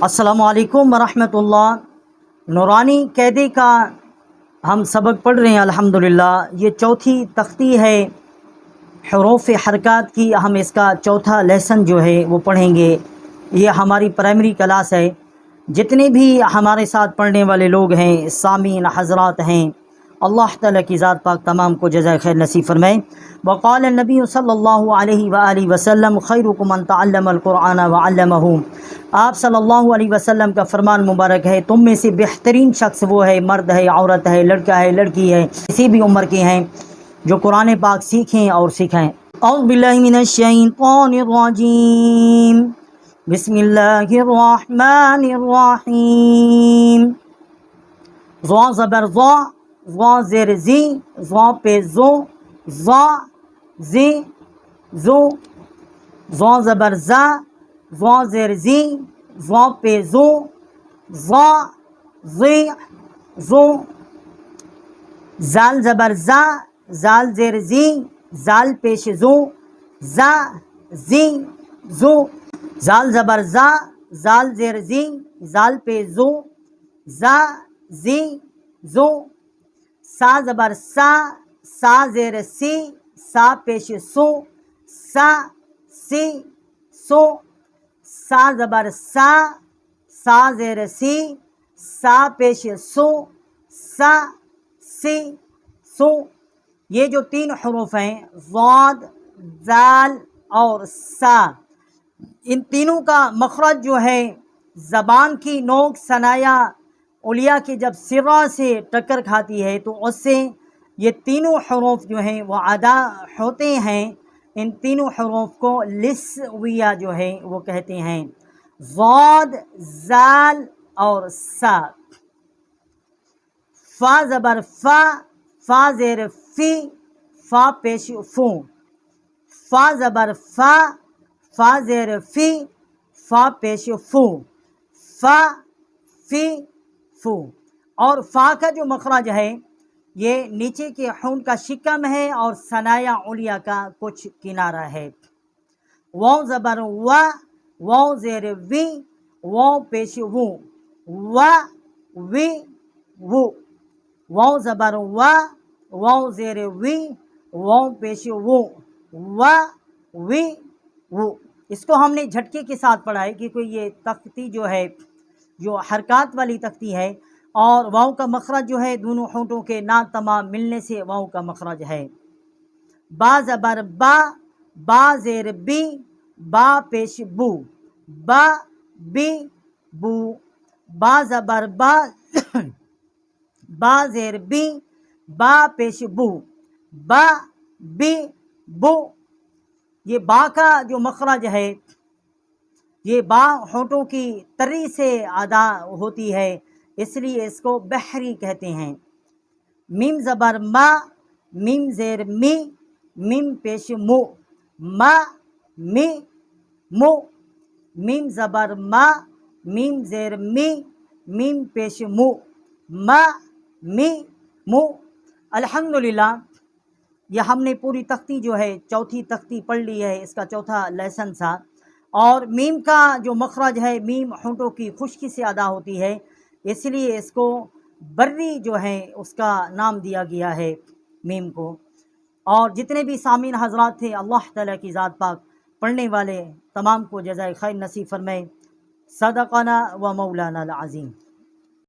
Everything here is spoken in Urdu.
السلام علیکم ورحمۃ اللہ۔ نورانی قاعدے کا ہم سبق پڑھ رہے ہیں الحمدللہ۔ یہ چوتھی تختی ہے حروف حرکات کی، ہم اس کا چوتھا لیسن جو ہے وہ پڑھیں گے۔ یہ ہماری پرائمری کلاس ہے۔ جتنے بھی ہمارے ساتھ پڑھنے والے لوگ ہیں، سامعین حضرات ہیں، اللہ تعالیٰ کی ذات پاک تمام کو جزائے خیر نصیب فرمائے۔ وقال النبی صلی اللہ علیہ وآلہ وسلم خیرکم من تعلم القرآن وعلمہ۔ آپ صلی اللہ علیہ وسلم کا فرمان مبارک ہے، تم میں سے بہترین شخص وہ ہے، مرد ہے، عورت ہے، لڑکا ہے، لڑکی ہے، کسی بھی عمر کے ہیں، جو قرآن پاک سیکھیں اور سکھائیں۔ اعوذ باللہ من الشیطان الرجیم، بسم اللہ الرحمن الرحیم۔ ضا زبر ضا، ضا زیر زی، ضا پہ زو، ضا زی زو، ضا زبر زا، ضا زیر زی، ضا پہ زو، ضا زی زو، زال زبر زا، زال زیر زی، زال پیش زو، زا زی زو، زال زبر زا، زال زیر زی، زال پہ زو، زا زی زو، سا زبر سا، سا زیر سی، سا پیش سو، سا سی سو، سا زبر سا، سا زیر سی، سا پیش سو، سا سی سو۔ یہ جو تین حروف ہیں ضاد، زال اور سا، ان تینوں کا مخرج جو ہے زبان کی نوک ثنایا علیا کے جب سرا سے ٹکر کھاتی ہے تو اس سے یہ تینوں حروف جو ہیں وہ ادا ہوتے ہیں۔ ان تینوں حروف کو لسویہ جو ہے وہ کہتے ہیں، ضاد، زال اور سا۔ فا زبر فا، فا زیر فی، فا پیش فو، فا زبر فا، فا زیر فی، فا پیش فو، فا فی فو۔ اور فا کا جو مخرج ہے یہ نیچے کے ہونٹ کا شکم ہے اور ثنایا علیا کا کچھ کنارہ ہے۔ واو زبر وا، واو زیر وی، واو پیش وو، وا وی وو، واو زبر وا، واو زیر وی، واو پیش وو، وا وی وو۔ اس کو ہم نے جھٹکے کے ساتھ پڑھا ہے کیونکہ یہ تختی جو ہے جو حرکات والی تختی ہے، اور واؤ کا مخرج جو ہے دونوں ہونٹوں کے نا تمام ملنے سے واؤ کا مخرج ہے۔ با زبر با، با زیر بی، با پیش بو، با بی بو، با زبر با، با زیر بی، با پیش بو، با بی بو۔ یہ با کا جو مخرج ہے یہ با ہونٹوں کی تری سے ادا ہوتی ہے، اس لیے اس کو بحری کہتے ہیں۔ میم زبر ما، میم زیر می، میم پیش مو، ما می مو، میم زبر ما، میم زیر می، میم پیش مو، ما می مو۔ الحمدللہ یہ ہم نے پوری تختی جو ہے چوتھی تختی پڑھ لی ہے، اس کا چوتھا لیسن تھا۔ اور میم کا جو مخرج ہے میم ہونٹوں کی خشکی سے ادا ہوتی ہے، اس لیے اس کو بری جو ہے اس کا نام دیا گیا ہے میم کو۔ اور جتنے بھی سامعین حضرات تھے اللہ تعالیٰ کی ذات پاک پڑھنے والے تمام کو جزائے خیر نصیب فرمائے۔ صدقنا و مولانا العظیم۔